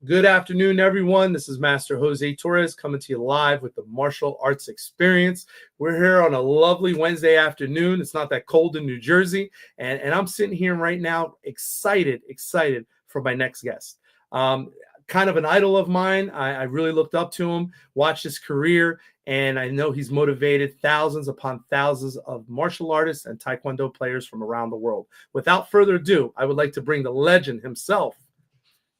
Good afternoon, everyone. This is Master Jose Torres coming to you live with the Martial Arts Experience. We're here on a lovely Wednesday afternoon. It's not that cold in New Jersey, and I'm sitting here right now excited for my next guest. Kind of an idol of mine. I really looked up to him, watched his career, and I know he's motivated thousands upon thousands of martial artists and Taekwondo players from around the world. Without further ado, I would like to bring the legend himself,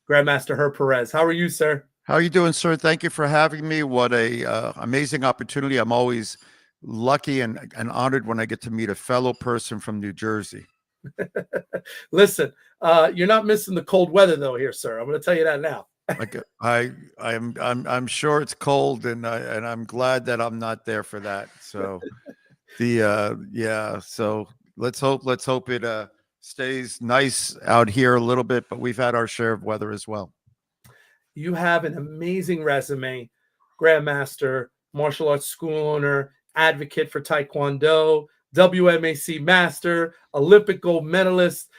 Grandmaster Herb Perez. How are you, sir? How are you doing, sir? Thank you for having me. What a amazing opportunity. I'm always lucky and honored when I get to meet a fellow person from New Jersey. Listen, you're not missing the cold weather though here, sir. I'm going to tell you that now. Like I'm sure it's cold, and I'm glad that I'm not there for that. So so let's hope it stays nice out here a little bit, but we've had our share of weather as well. You have an amazing resume, Grandmaster, martial arts school owner, advocate for Taekwondo, WMAC master, Olympic gold medalist.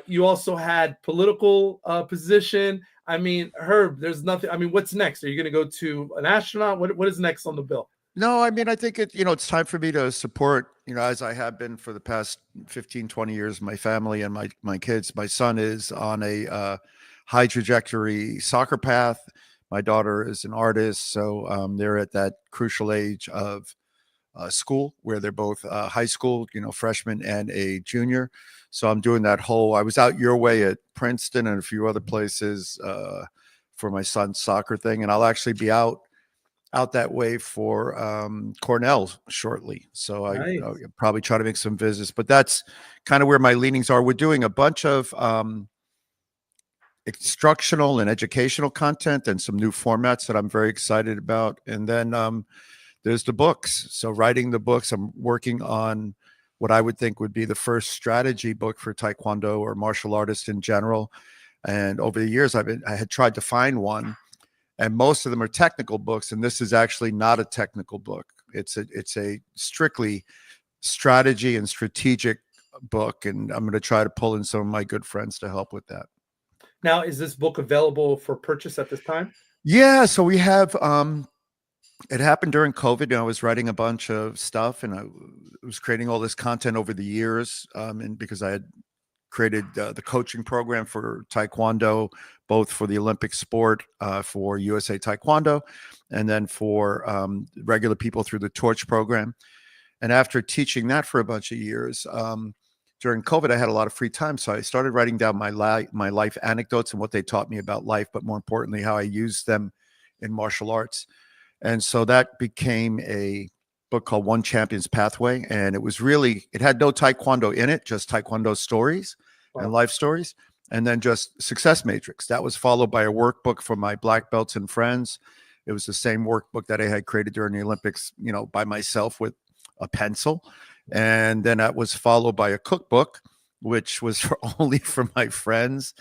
You also had political position. I mean, Herb, there's nothing. I mean, what's next? Are you going to go to an astronaut? What is next on the bill? No, I mean, I think it's time for me to support, as I have been for the past 15, 20 years, my family and my kids. My son is on a high trajectory soccer path. My daughter is an artist. So they're at that crucial age of school where they're both high school, freshman and a junior. So I'm doing that whole, I was out your way at Princeton and a few other places for my son's soccer thing. And I'll actually be out that way for Cornell shortly. So Nice. I'll probably try to make some visits, but that's kind of where my leanings are. We're doing a bunch of instructional and educational content and some new formats that I'm very excited about. And then there's the books. So writing the books, I'm working on what I would think would be the first strategy book for Taekwondo or martial artists in general. And over the years, I had tried to find one, and most of them are technical books. And this is actually not a technical book. It's a strictly strategy and strategic book. And I'm going to try to pull in some of my good friends to help with that. Now, is this book available for purchase at this time? Yeah. So we have, it happened during COVID. I was writing a bunch of stuff, and I was creating all this content over the years. And because I had created the coaching program for Taekwondo, both for the Olympic sport, for USA Taekwondo, and then for regular people through the Torch program. And after teaching that for a bunch of years, during COVID, I had a lot of free time. So I started writing down my life anecdotes and what they taught me about life, but more importantly, how I used them in martial arts. And so that became a book called One Champion's Pathway. And it had no Taekwondo in it, just Taekwondo stories and life stories. And then just Success Matrix. That was followed by a workbook for my black belts and friends. It was the same workbook that I had created during the Olympics, by myself with a pencil. And then that was followed by a cookbook, which was only for my friends.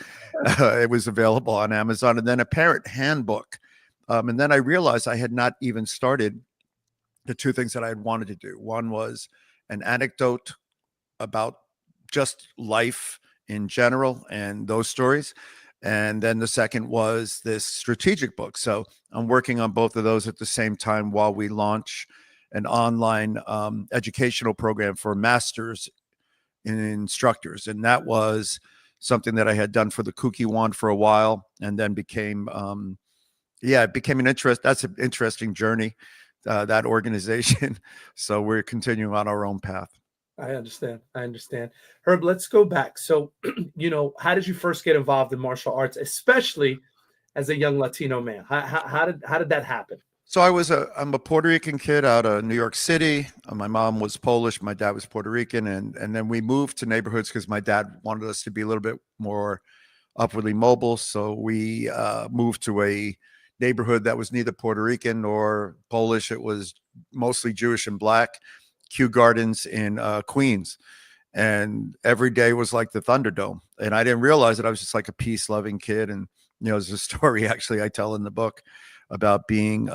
It was available on Amazon. And then a parent handbook. And then I realized I had not even started the two things that I had wanted to do. One was an anecdote about just life in general and those stories. And then the second was this strategic book. So I'm working on both of those at the same time while we launch an online educational program for masters and instructors. And that was something that I had done for the Kuki Wand for a while, and then became it became that's an interesting journey, that organization. So we're continuing on our own path. I understand. Herb, let's go back. So, how did you first get involved in martial arts, especially as a young Latino man? How did that happen? So I'm a Puerto Rican kid out of New York City. My mom was Polish. My dad was Puerto Rican. And then we moved to neighborhoods because my dad wanted us to be a little bit more upwardly mobile. So we moved to a neighborhood that was neither Puerto Rican nor Polish. It was mostly Jewish and black. Kew Gardens in Queens. And every day was like the Thunderdome. And I didn't realize that I was just like a peace-loving kid. And, there's a story actually I tell in the book about being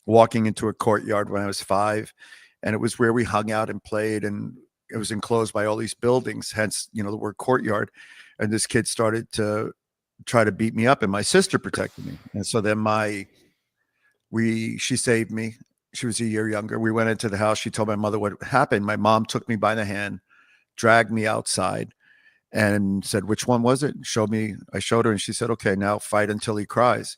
walking into a courtyard when I was 5, and it was where we hung out and played, and it was enclosed by all these buildings, hence the word courtyard. And this kid started to try to beat me up, and my sister protected me. And so then she saved me. She was a year younger. We went into the house. She told my mother what happened. My mom took me by the hand, dragged me outside, and said, "Which one was it?" Showed me. I showed her, and she said, "Okay, now fight until he cries."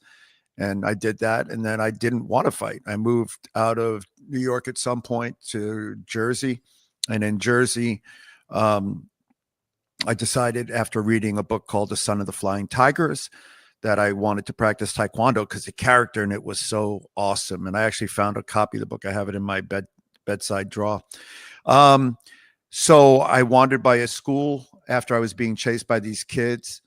And I did that. And then I didn't want to fight. I moved out of New York at some point to Jersey. And in Jersey, I decided after reading a book called The Son of the Flying Tigers that I wanted to practice Taekwondo because the character in it was so awesome. And I actually found a copy of the book. I have it in my bedside drawer. So I wandered by a school after I was being chased by these kids,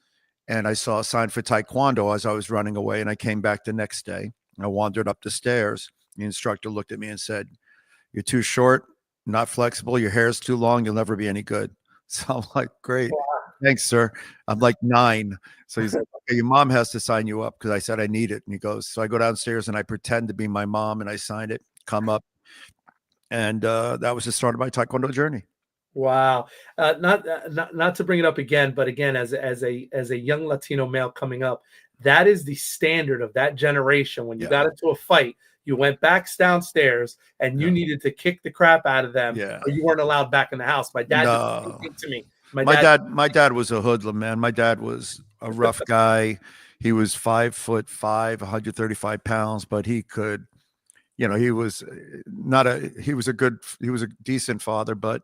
and I saw a sign for Taekwondo as I was running away. And I came back the next day. I wandered up the stairs. The instructor looked at me and said, "You're too short, not flexible. Your hair's too long. You'll never be any good." So I'm like, "Great. Thanks, sir." I'm like 9. So he's like, "Okay, your mom has to sign you up," because I said I need it. And he goes, so I go downstairs and I pretend to be my mom and I sign it, come up. And that was the start of my Taekwondo journey. Wow. Not to bring it up again, but again, as a young Latino male coming up, that is the standard of that generation. When you got into a fight, you went back downstairs and you needed to kick the crap out of them, or you weren't allowed back in the house. My dad did the same thing to me. My dad was a hoodlum, man. My dad was a rough guy. He was 5'5", 135 pounds, but he could, he was a decent father, but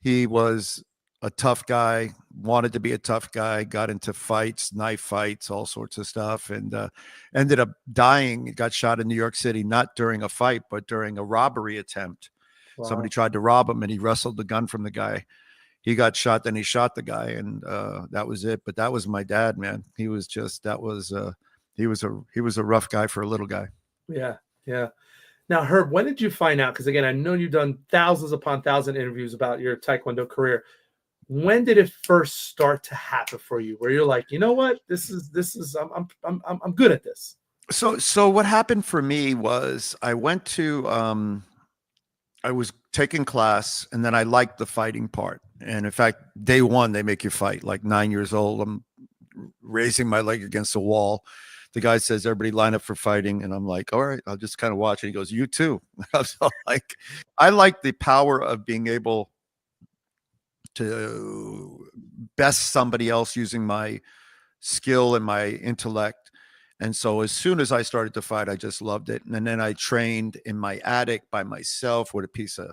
he was a tough guy, wanted to be a tough guy, got into fights, knife fights, all sorts of stuff, and ended up dying. Got shot in New York City, not during a fight, but during a robbery attempt. Wow. Somebody tried to rob him and he wrestled the gun from the guy. He got shot, then he shot the guy, and that was it. But that was my dad, man. He was a rough guy for a little guy. Yeah. Yeah. Now, Herb, when did you find out? Because again, I know you've done thousands upon thousands interviews about your Taekwondo career. When did it first start to happen for you, where you're like, you know what, this is I'm good at this? So what happened for me was I went to I was taking class, and then I liked the fighting part. And in fact, day one they make you fight. Like 9 years old, I'm raising my leg against the wall. The guy says, "Everybody line up for fighting." And I'm like, "All right, I'll just kind of watch it." He goes, "You too." So like, I like the power of being able to best somebody else using my skill and my intellect. And so as soon as I started to fight, I just loved it. And then I trained in my attic by myself with a piece of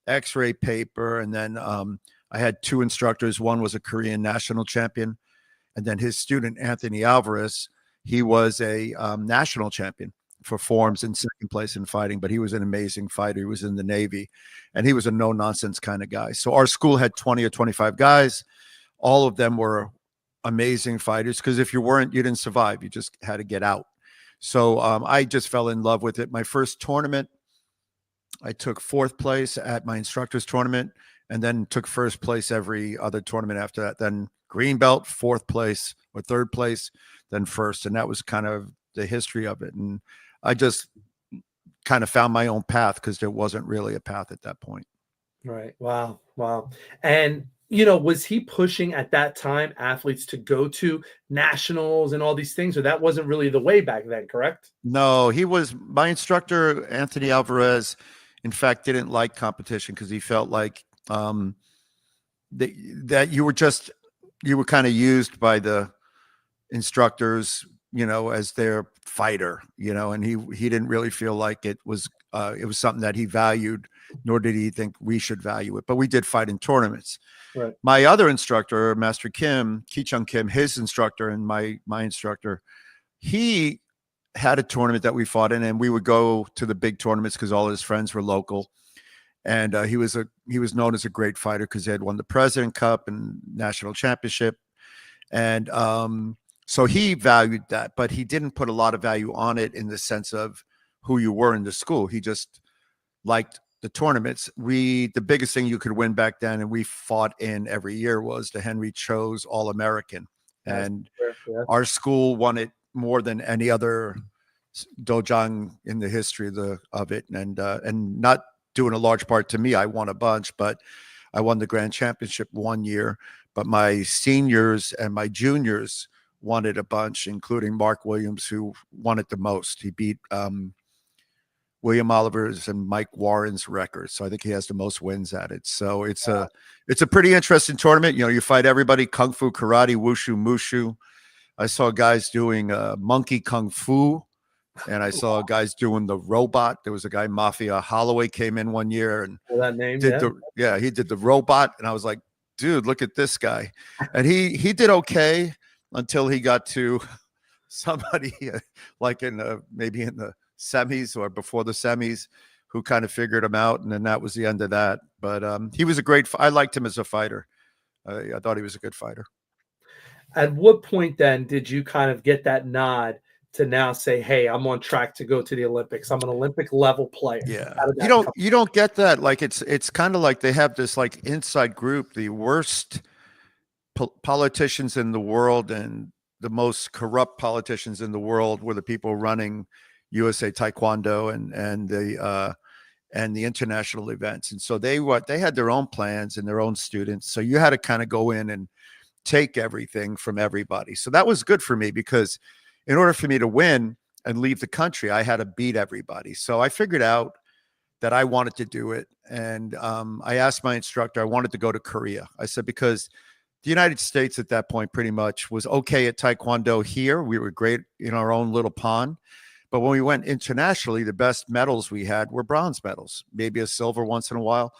x-ray paper. And then I had 2 instructors. One was a Korean national champion. And then his student, Anthony Alvarez, he was a national champion for forms and second place in fighting, but he was an amazing fighter. He was in the Navy, and he was a no-nonsense kind of guy. So our school had 20 or 25 guys. All of them were amazing fighters, because if you weren't, you didn't survive. You just had to get out. So I just fell in love with it. My first tournament, I took 4th place at my instructor's tournament, and then took 1st place every other tournament after that. Then green belt, 4th place or 3rd place, then 1st. And that was kind of the history of it. And I just kind of found my own path, because there wasn't really a path at that point. Right. Wow. Wow. And, was he pushing at that time athletes to go to nationals and all these things, or that wasn't really the way back then, correct? No, he was my instructor, Anthony Alvarez. In fact, didn't like competition, because he felt like that you were kind of used by the instructors, as their fighter, and he didn't really feel like it was something that he valued, nor did he think we should value it. But we did fight in tournaments. Right. My other instructor, Master Kim, Ki-Chung Kim, his instructor and my instructor, he had a tournament that we fought in, and we would go to the big tournaments because all his friends were local. And he was known as a great fighter because he had won the President Cup and national championship. And so he valued that, but he didn't put a lot of value on it in the sense of who you were in the school. He just liked the tournaments. The biggest thing you could win back then, and we fought in every year, was the Henry Cho's All-American. And our school won it more than any other dojang in the history of it. And not doing a large part to me, I won a bunch, but I won the grand championship one year. But my seniors and my juniors won it a bunch, including Mark Williams, who won it the most. He beat William Oliver's and Mike Warren's record. So I think he has the most wins at it. So it's a pretty interesting tournament. You know, you fight everybody: kung fu, karate, wushu, mushu. I saw guys doing monkey kung fu, and I saw guys doing the robot. There was a guy, Mafia Holloway, came in one year and that name, he did the robot, and I was like, dude, look at this guy. And he did okay until he got to somebody like maybe in the semis or before the semis who kind of figured him out, and then that was the end of that. But he was I liked him as a fighter. I thought he was a good fighter. At what point then did you kind of get that nod to now say, hey, I'm on track to go to the Olympics? I'm an Olympic level player. Yeah. You don't get that. Like it's kind of like they have this like inside group, the worst politicians in the world and the most corrupt politicians in the world were the people running USA Taekwondo and the international events. And so they had their own plans and their own students. So you had to kind of go in and take everything from everybody. So that was good for me, because in order for me to win and leave the country, I had to beat everybody. So I figured out that I wanted to do it. And I asked my instructor, I wanted to go to Korea. I said, because the United States at that point pretty much was okay at Taekwondo here. We were great in our own little pond. But when we went internationally, the best medals we had were bronze medals, maybe a silver once in a while.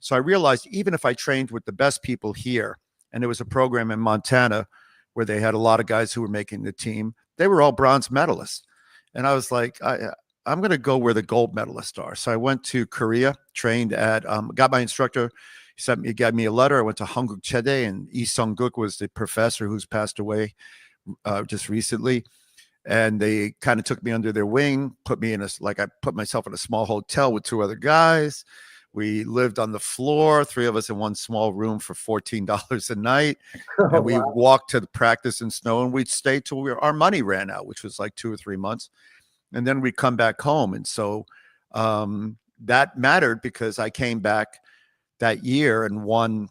So I realized even if I trained with the best people here, and there was a program in Montana where they had a lot of guys who were making the team, they were all bronze medalists. And I was like, I'm going to go where the gold medalists are. So I went to Korea, trained at, got my instructor. He gave me a letter. I went to Hanguk Chede, and Lee Sung-guk was the professor who's passed away just recently. And they kind of took me under their wing, put myself in a small hotel with 2 other guys. We lived on the floor, 3 of us in one small room for $14 a night. And we walked to the practice in snow, and we'd stay till our money ran out, which was like 2 or 3 months. And then we'd come back home. And so that mattered, because I came back that year and won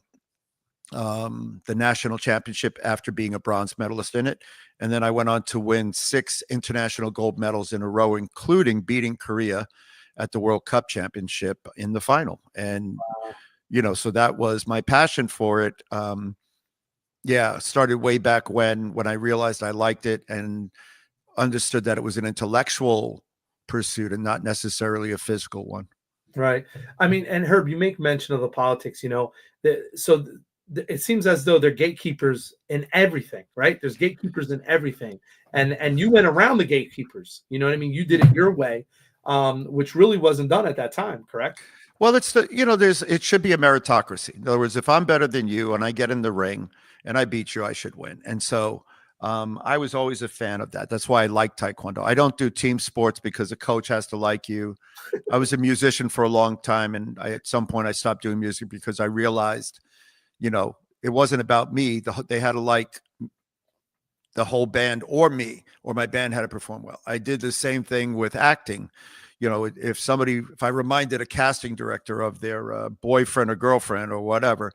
the national championship after being a bronze medalist in it. And then I went on to win 6 international gold medals in a row, including beating Korea at the World Cup Championship in the final. And, you know, so that was my passion for it. Started way back when I realized I liked it and understood that it was an intellectual pursuit and not necessarily a physical one. Right. I mean, and Herb, you make mention of the politics, you know, it seems as though they're gatekeepers in everything, right? There's gatekeepers in everything. And you went around the gatekeepers, you know what I mean? You did it your way, which really wasn't done at that time, correct? Well, it should be a meritocracy. In other words, if I'm better than you and I get in the ring and I beat you, I should win. And so I was always a fan of that. That's why I like Taekwondo. I don't do team sports because a coach has to like you. I was a musician for a long time, and at some point I stopped doing music because I realized, you know, it wasn't about me. They had to like the whole band or me, or my band had to perform well. I did the same thing with acting. You know, if I reminded a casting director of their boyfriend or girlfriend or whatever,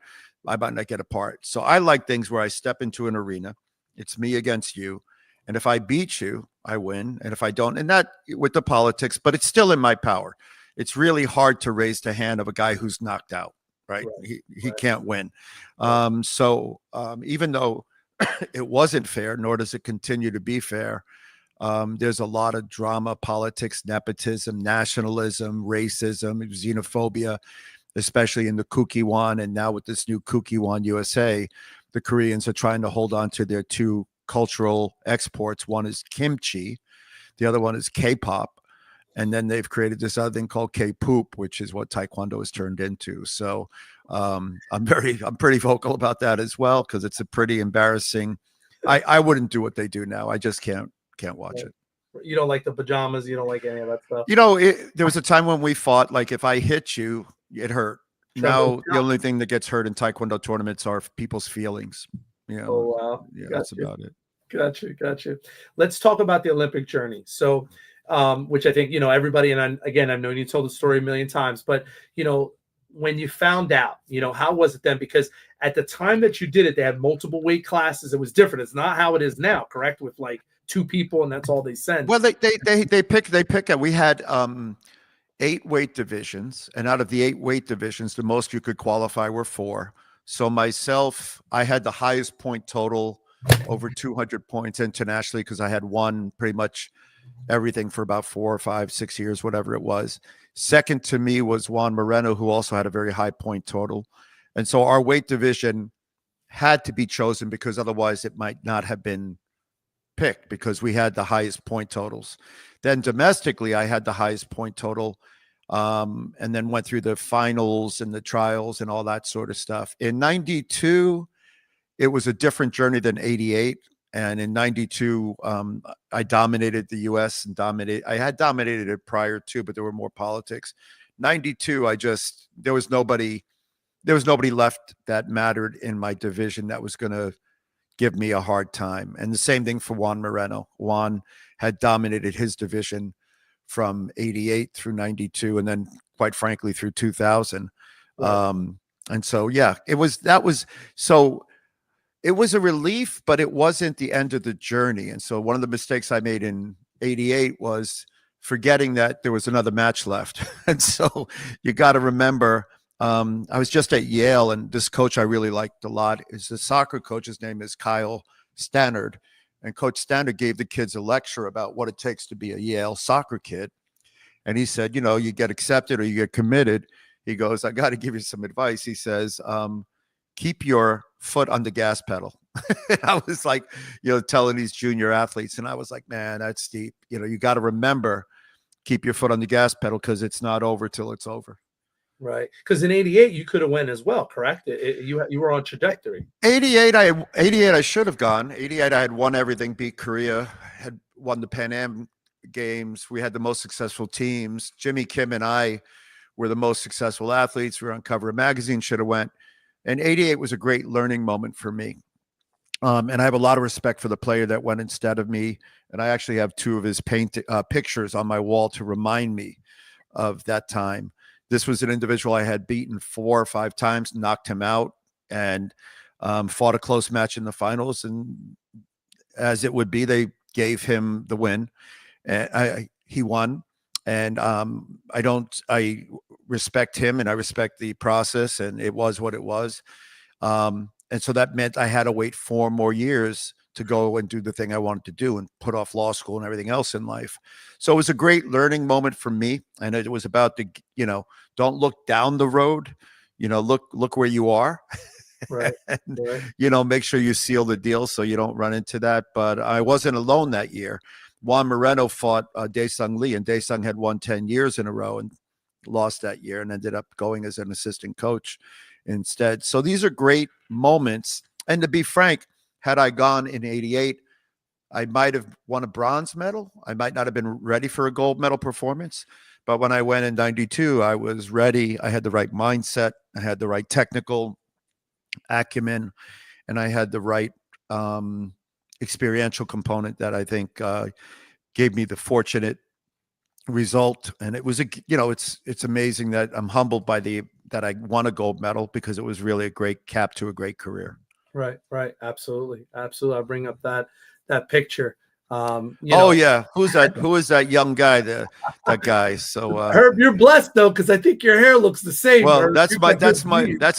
I might not get a part. So I like things where I step into an arena, it's me against you. And if I beat you, I win. And if I don't, and that with the politics, but it's still in my power. It's really hard to raise the hand of a guy who's knocked out, right? He can't win. So even though it wasn't fair, nor does it continue to be fair, there's a lot of drama, politics, nepotism, nationalism, racism, xenophobia, especially in the Kukiwon. And now with this new Kukiwon USA, the Koreans are trying to hold on to their 2 cultural exports. One is kimchi, the other one is K-pop. And then they've created this other thing called K-poop, which is what Taekwondo has turned into. So I'm pretty vocal about that as well, because it's a pretty embarrassing. I wouldn't do what they do now. I just can't watch it. You don't like the pajamas. You don't like any of that stuff. You know, there was a time when we fought, like if I hit you, it hurt. Now the only thing that gets hurt in Taekwondo tournaments are people's feelings. You know, oh wow, yeah, that's about it. Gotcha. Let's talk about the Olympic journey. So, which I think, you know, everybody, and again, I've known you told the story a million times, but you know, when you found out, how was it then? Because at the time that you did it, they had multiple weight classes. It was different. It's not how it is now, correct? With like 2 people and that's all they send. Well, they pick. We had 8 weight divisions, and out of the 8 weight divisions, the most you could qualify were 4. So myself, I had the highest point total, over 200 points internationally, because I had won pretty much everything for about 4 or 5, 6 years, whatever it was. Second to me was Juan Moreno, who also had a very high point total. And so our weight division had to be chosen, because otherwise it might not have been picked, because we had the highest point totals. Then domestically, I had the highest point total, and then went through the finals and the trials and all that sort of stuff. In 92, it was a different journey than 88. And in 92, I dominated the U.S. and I had dominated it prior to, but there were more politics. 92, there was nobody left that mattered in my division that was going to give me a hard time. And the same thing for Juan Moreno. Juan had dominated his division from 88 through 92, and then quite frankly through 2000. Right. And so, yeah, it was a relief, but it wasn't the end of the journey. And so one of the mistakes I made in 88 was forgetting that there was another match left. And so you got to remember, I was just at Yale, and this coach I really liked a lot is the soccer coach. His name is Kyle Stannard. And Coach Stannard gave the kids a lecture about what it takes to be a Yale soccer kid. And he said, you get accepted or you get committed. He goes, I got to give you some advice. He says, keep your foot on the gas pedal. I was like, telling these junior athletes, and I was like, man, that's deep. You got to remember, keep your foot on the gas pedal, because it's not over till it's over. Right. Because in 88, you could have went as well, correct? You were on trajectory. 88, I should have gone. 88, I had won everything, beat Korea, had won the Pan Am Games. We had the most successful teams. Jimmy Kim and I were the most successful athletes. We were on cover of magazine, should have went. And 88 was a great learning moment for me. And I have a lot of respect for the player that went instead of me. And I actually have 2 of his pictures on my wall to remind me of that time. This was an individual I had beaten 4 or 5 times, knocked him out, and fought a close match in the finals. And as it would be, they gave him the win. And he won. And I respect him, and I respect the process, and it was what it was. And so that meant I had to wait 4 more years to go and do the thing I wanted to do and put off law school and everything else in life. So it was a great learning moment for me. And it was about don't look down the road, look where you are. Right. And, make sure you seal the deal so you don't run into that. But I wasn't alone that year. Juan Moreno fought Daesung Lee, and Daesung had won 10 years in a row and lost that year and ended up going as an assistant coach instead. So these are great moments. And to be frank, had I gone in 88, I might have won a bronze medal. I might not have been ready for a gold medal performance. But when I went in 92, I was ready. I had the right mindset. I had the right technical acumen, and I had the right experiential component that I think gave me the fortunate result. And it was it's amazing that I'm humbled by that I won a gold medal, because it was really a great cap to a great career. Right. Absolutely. I'll bring up that picture. Yeah. Who is that young guy? That guy. So Herb, you're blessed though, because I think your hair looks the same. Well, Herb. that's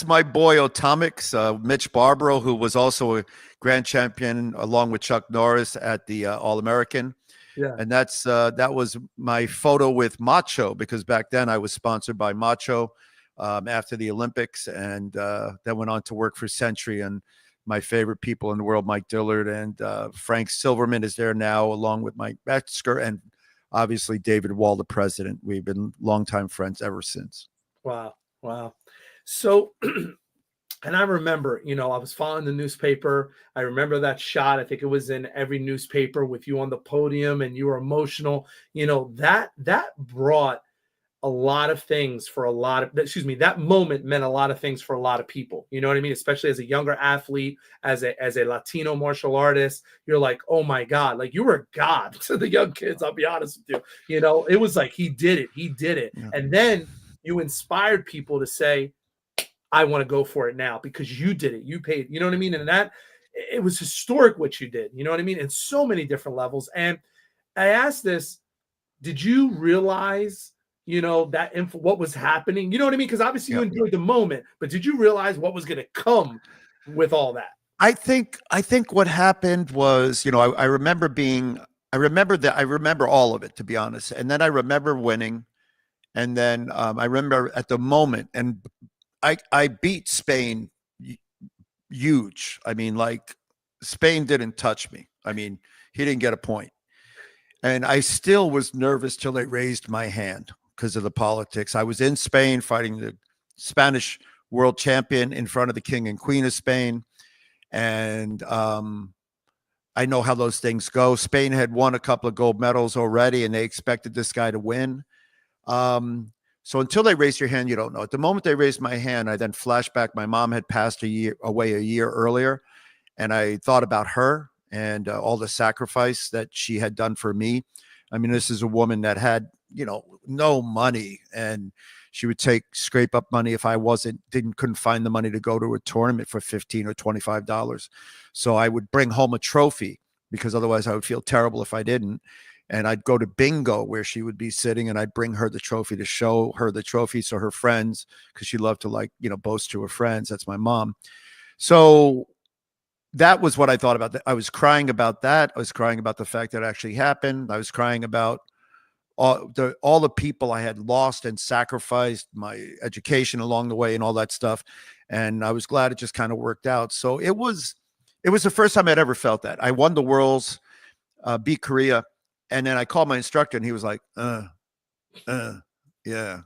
my boy Otomics, Mitch Barbaro, who was also a grand champion along with Chuck Norris at the All-American. Yeah. And that was my photo with Macho, because back then I was sponsored by Macho after the Olympics, and then went on to work for Century. And my favorite people in the world, Mike Dillard and Frank Silverman, is there now, along with Mike Metzger and obviously David Wall, the president. We've been longtime friends ever since. Wow. So, and I remember, I was following the newspaper. I remember that shot. I think it was in every newspaper with you on the podium, and you were emotional. That brought a lot of things for that moment meant a lot of things for a lot of people. You know what I mean? Especially as a younger athlete, as a Latino martial artist, you're like, oh my God, like you were a god to the young kids. I'll be honest with you. It was like, he did it. Yeah. And then you inspired people to say, I want to go for it now because you did it. You paid, you know what I mean? And that it was historic what you did, you know what I mean? In so many different levels. And I asked this, did you realize, that what was happening? You know what I mean? Because obviously you enjoyed the moment, but did you realize what was going to come with all that? I think what happened was, I remember I remember all of it, to be honest. And then I remember winning. And then I remember at the moment, and I beat Spain huge. I mean, like, Spain didn't touch me. I mean, he didn't get a point. And I still was nervous till they raised my hand because of the politics. I was in Spain fighting the Spanish world champion in front of the king and queen of Spain. And I know how those things go. Spain had won a couple of gold medals already, and they expected this guy to win. So until they raise your hand, you don't know. At the moment they raised my hand, I then flashed back. My mom had passed away a year earlier, and I thought about her and all the sacrifice that she had done for me. I mean, this is a woman that had, no money, and she would scrape up money if I couldn't find the money to go to a tournament for $15 or $25. So I would bring home a trophy because otherwise I would feel terrible if I didn't. And I'd go to bingo where she would be sitting, and I'd bring her the trophy to show her the trophy. So her friends, because she loved to boast to her friends. That's my mom. So that was what I thought about. I was crying about that. I was crying about the fact that it actually happened. I was crying about all the people I had lost and sacrificed, my education along the way and all that stuff. And I was glad it just kind of worked out. So it was the first time I'd ever felt that. I won the Worlds, beat Korea. And then I called my instructor, and he was like, yeah,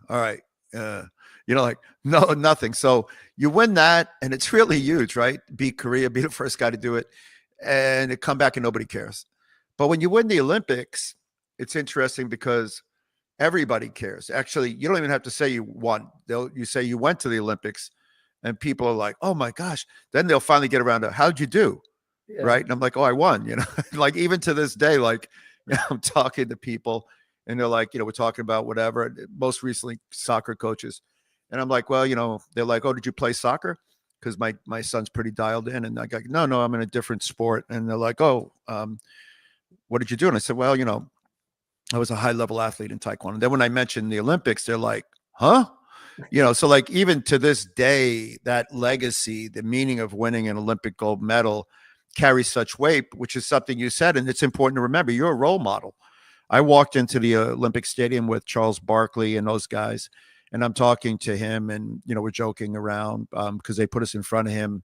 all right. Like, no, nothing. So you win that, and it's really huge, right? Beat Korea, be the first guy to do it, and it come back and nobody cares. But when you win the Olympics, it's interesting because everybody cares. Actually, you don't even have to say you won. You say you went to the Olympics, and people are like, oh my gosh. Then they'll finally get around to, how'd you do? Yeah. Right? And I'm like, oh, I won, like even to this day, like, I'm talking to people, and they're like, we're talking about whatever, most recently soccer coaches. And I'm like, well, they're like, oh, did you play soccer? Because my son's pretty dialed in. And I go, no, I'm in a different sport. And they're like, oh, what did you do? And I said, well, I was a high level athlete in Taekwondo. And then when I mentioned the Olympics, they're like, huh? So like even to this day, that legacy, the meaning of winning an Olympic gold medal carries such weight, which is something you said. And it's important to remember, you're a role model. I walked into the Olympic Stadium with Charles Barkley and those guys, and I'm talking to him, and, we're joking around because they put us in front of him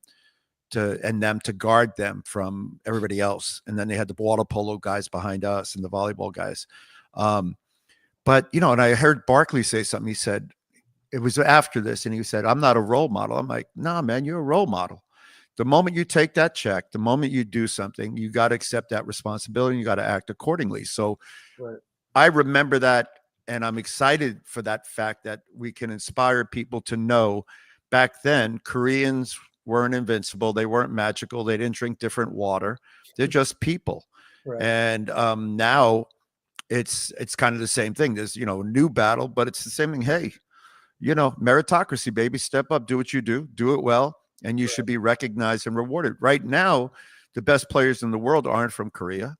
and them to guard them from everybody else. And then they had the water polo guys behind us and the volleyball guys. But, and I heard Barkley say something. He said, it was after this, and he said, I'm not a role model. I'm like, nah, man, you're a role model. The moment you take that check, the moment you do something, you got to accept that responsibility. You got to act accordingly. So right. I remember that, and I'm excited for that fact that we can inspire people to know back then Koreans weren't invincible. They weren't magical. They didn't drink different water. They're just people. Right. And now it's kind of the same thing. There's, a new battle, but it's the same thing. Hey, meritocracy, baby, step up, do what you do it well. And you should be recognized and rewarded. Right now, the best players in the world aren't from Korea.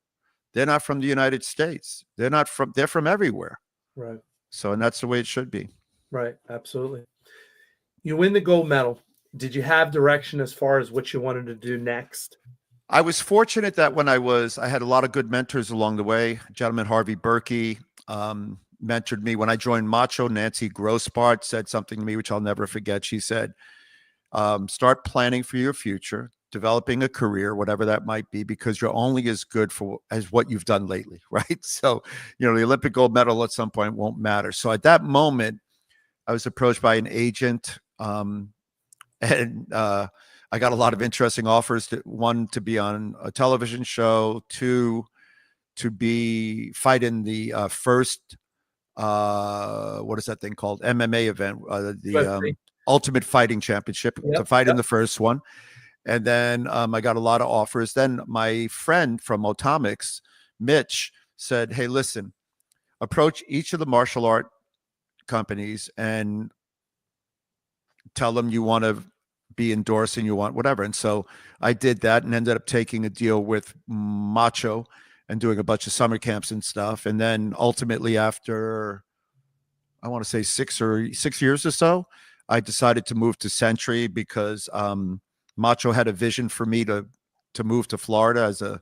They're not from the United States. They're from everywhere. Right. So, and that's the way it should be. Right. Absolutely. You win the gold medal. Did you have direction as far as what you wanted to do next? I was fortunate that when I had a lot of good mentors along the way. Gentleman Harvey Berkey mentored me. When I joined Macho, Nancy Grossbart said something to me, which I'll never forget. She said, start planning for your future, developing a career, whatever that might be, because you're only as good as what you've done lately, right? So, the Olympic gold medal at some point won't matter. So at that moment, I was approached by an agent, and I got a lot of interesting offers. One, to be on a television show, two, to fight in the first, what is that thing called? MMA event, the Ultimate Fighting Championship, to fight in the first one. And then I got a lot of offers. Then my friend from Atomics, Mitch, said, hey, listen, approach each of the martial art companies and tell them you want to be endorsed and you want whatever. And so I did that and ended up taking a deal with Macho and doing a bunch of summer camps and stuff. And then ultimately, after I want to say 6 years or so, I decided to move to Century because Macho had a vision for me to move to Florida as a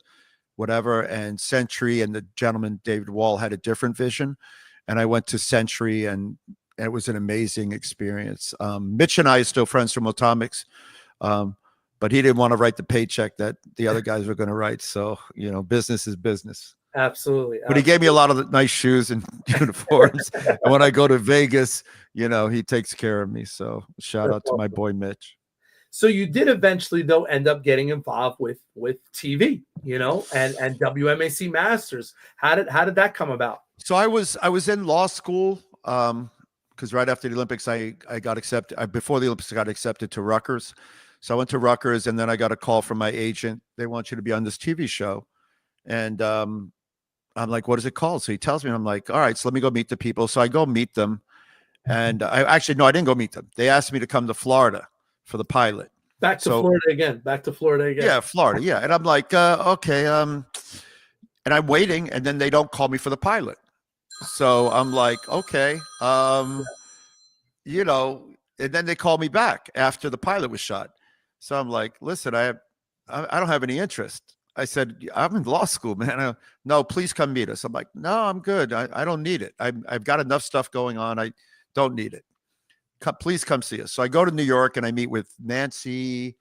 whatever, and Century and the gentleman David Wall had a different vision, and I went to Century, and it was an amazing experience. Mitch and I are still friends from Atomics, but he didn't want to write the paycheck that the other guys were going to write. So, business is business. Absolutely. But he gave me a lot of nice shoes and uniforms. And when I go to Vegas, he takes care of me. So shout out to my boy Mitch. So you did eventually, though, end up getting involved with TV, and WMAC Masters. How did that come about? So I was in law school because right after the Olympics, I got accepted. Before the Olympics, I got accepted to Rutgers. So I went to Rutgers, and then I got a call from my agent. They want you to be on this TV show, and I'm like, what is it called? So he tells me, and I'm like, all right, so let me go meet the people. So I go meet them, and I didn't go meet them. They asked me to come to Florida for the pilot. Back to Florida again. Yeah, Florida. Yeah. And I'm like, okay. And I'm waiting, and then they don't call me for the pilot. So I'm like, okay. And then they call me back after the pilot was shot. So I'm like, listen, I don't have any interest. I said, I'm in law school, man. No, please come meet us. I'm like, no, I'm good. I don't need it. I've got enough stuff going on. I don't need it. Please come see us. So I go to New York and I meet with Nancy,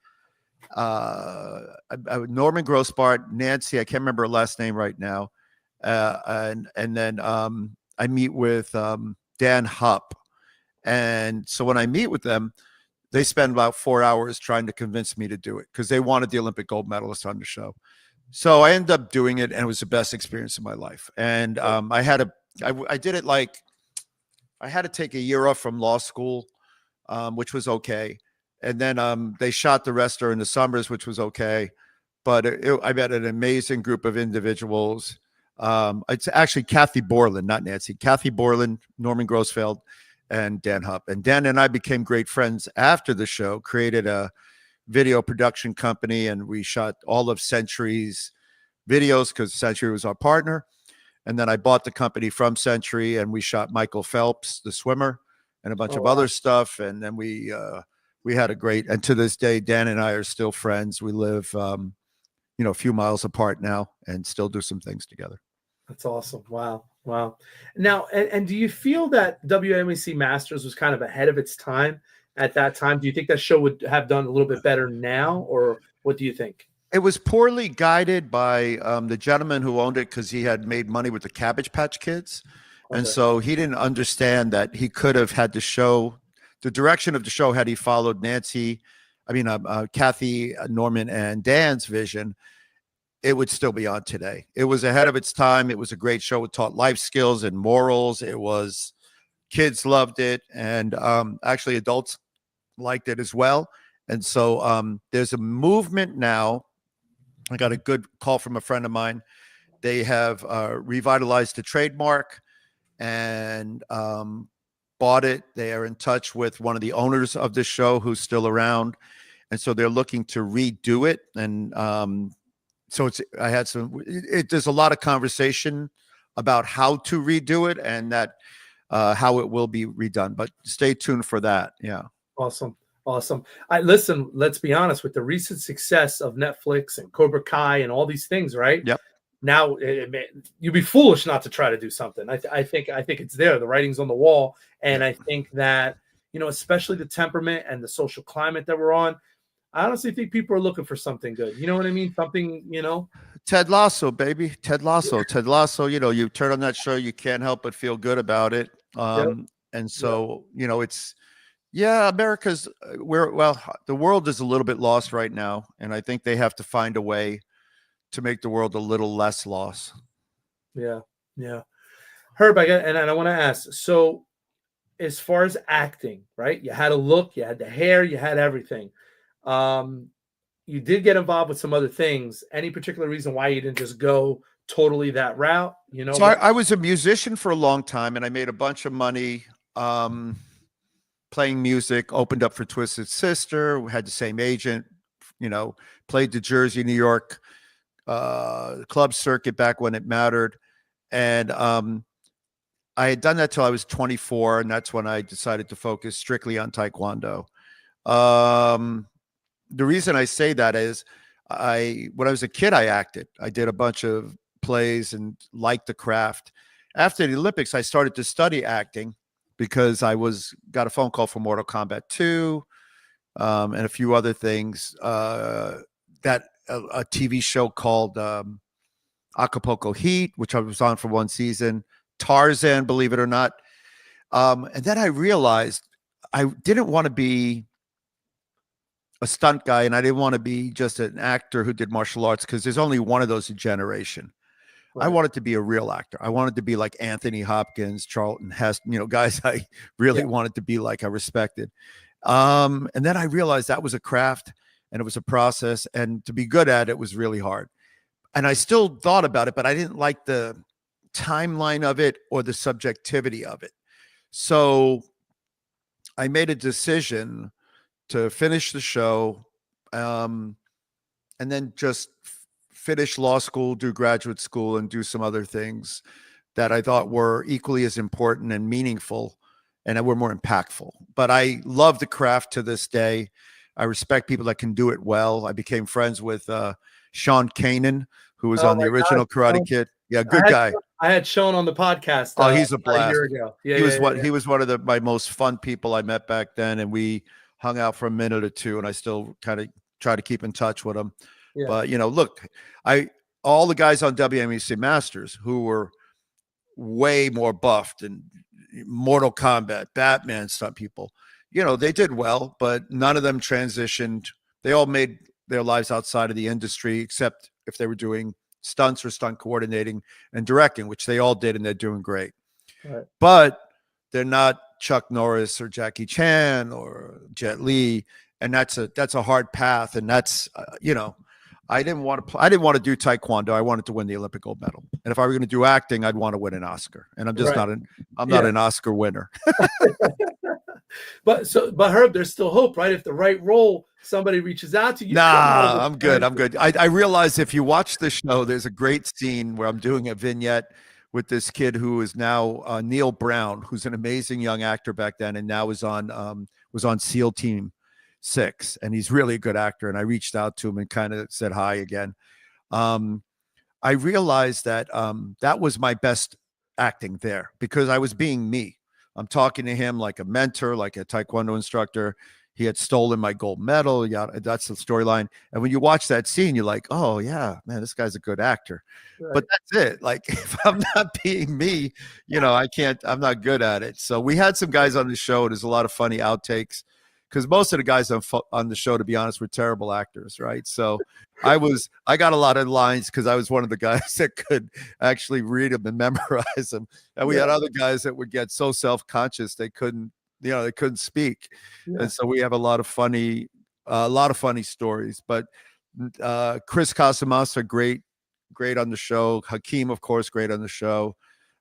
Norman Grossbart, Nancy. I can't remember her last name right now. And then I meet with Dan Hupp. And so when I meet with them, they spend about 4 hours trying to convince me to do it because they wanted the Olympic gold medalist on the show. So I ended up doing it, and it was the best experience of my life. And I did it like I had to take a year off from law school, which was okay. And then they shot the rest during the summers, which was okay. But I met an amazing group of individuals. It's actually Kathy Borland, not Nancy. Kathy Borland, Norman Grossfeld, and Dan Hupp. And Dan and I became great friends after the show, created a video production company, and we shot all of Century's videos because Century was our partner. And then I bought the company from Century, and we shot Michael Phelps, the swimmer, and a bunch of other stuff. And then we had a great, and to this day, Dan and I are still friends. We live, a few miles apart now and still do some things together. That's awesome. Wow. Now, and do you feel that WMAC Masters was kind of ahead of its time at that time? Do you think that show would have done a little bit better now, or what do you think? It was poorly guided by the gentleman who owned it because he had made money with the Cabbage Patch Kids. Okay. And so he didn't understand that he could have had the direction of the show had he followed Kathy, Norman, and Dan's vision, it would still be on today. It was ahead of its time. It was a great show. It taught life skills and morals. Kids loved it. And actually adults liked it as well. And so there's a movement now. I got a good call from a friend of mine. They have revitalized the trademark and bought it. They are in touch with one of the owners of the show who's still around. And so they're looking to redo it. And so there's a lot of conversation about how to redo it and that how it will be redone, but stay tuned for that. Yeah. Awesome. Listen, let's be honest, with the recent success of Netflix and Cobra Kai and all these things, right? Yep. Now you'd be foolish not to try to do something. I think it's there. The writing's on the wall. And I think that, especially the temperament and the social climate that we're on, I honestly think people are looking for something good. You know what I mean? Something, Ted Lasso, baby. Ted Lasso. Yeah. Ted Lasso, you turn on that show, you can't help but feel good about it. And so, it's, America's the world is a little bit lost right now. And I think they have to find a way to make the world a little less lost. Yeah. Herb, I want to ask, so as far as acting, right? You had a look, you had the hair, you had everything. You did get involved with some other things. Any particular reason why you didn't just go totally that route? So I was a musician for a long time, and I made a bunch of money um, playing music, opened up for Twisted Sister, we had the same agent, played the Jersey, New York club circuit back when it mattered. And I had done that till I was 24, and that's when I decided to focus strictly on Taekwondo. The reason I say that is when I was a kid, I acted. I did a bunch of plays and liked the craft. After the Olympics, I started to study acting because I got a phone call from Mortal Kombat 2 and a few other things. That a TV show called Acapulco Heat, which I was on for one season. Tarzan, believe it or not. And then I realized I didn't want to be a stunt guy, and I didn't want to be just an actor who did martial arts, because there's only one of those a generation. Right. I wanted to be a real actor. I wanted to be like Anthony Hopkins, Charlton Heston, guys I really wanted to be like, I respected. And then I realized that was a craft and it was a process, and to be good at it was really hard. And I still thought about it, but I didn't like the timeline of it or the subjectivity of it. So I made a decision to finish the show, and then just finish law school, do graduate school, and do some other things that I thought were equally as important and meaningful and were more impactful. But I love the craft to this day. I respect people that can do it well. I became friends with Sean Kanan, who was on the original Karate Kid. Yeah, good guy. I had Sean on the podcast. Oh, he's a blast. A year ago. Yeah, he was one of my most fun people I met back then, and we hung out for a minute or two, and I still kind of try to keep in touch with him. Yeah. But look, all the guys on WMEC Masters who were way more buffed and Mortal Kombat, Batman stunt people, they did well, but none of them transitioned. They all made their lives outside of the industry, except if they were doing stunts or stunt coordinating and directing, which they all did, and they're doing great. Right. But they're not Chuck Norris or Jackie Chan or Jet Li, and that's a hard path. And that's I didn't want to do Taekwondo. I wanted to win the Olympic gold medal. And if I were going to do acting, I'd want to win an Oscar. And I'm just not an Oscar winner. But Herb, there's still hope, right? If the right role, somebody reaches out to you. Nah, I'm good. I realize if you watch the show, there's a great scene where I'm doing a vignette with this kid who is now Neil Brown, who's an amazing young actor back then, and now was on SEAL Team 6, and he's really a good actor. And I reached out to him and kind of said hi again. I realized that that was my best acting there, because I was being me. I'm talking to him like a mentor, like a Taekwondo instructor. He had stolen my gold medal. Yeah, that's the storyline. And when you watch that scene, you're like, oh yeah, man, this guy's a good actor. Right. But that's it. Like, if I'm not being me, I'm not good at it. So we had some guys on the show. There's a lot of funny outtakes, because most of the guys on the show, to be honest, were terrible actors, right? So I got a lot of lines because I was one of the guys that could actually read them and memorize them. And we had other guys that would get so self-conscious they couldn't speak. Yeah. And so we have a lot of funny stories. But Chris Casamassa, great on the show. Hakeem, of course, great on the show.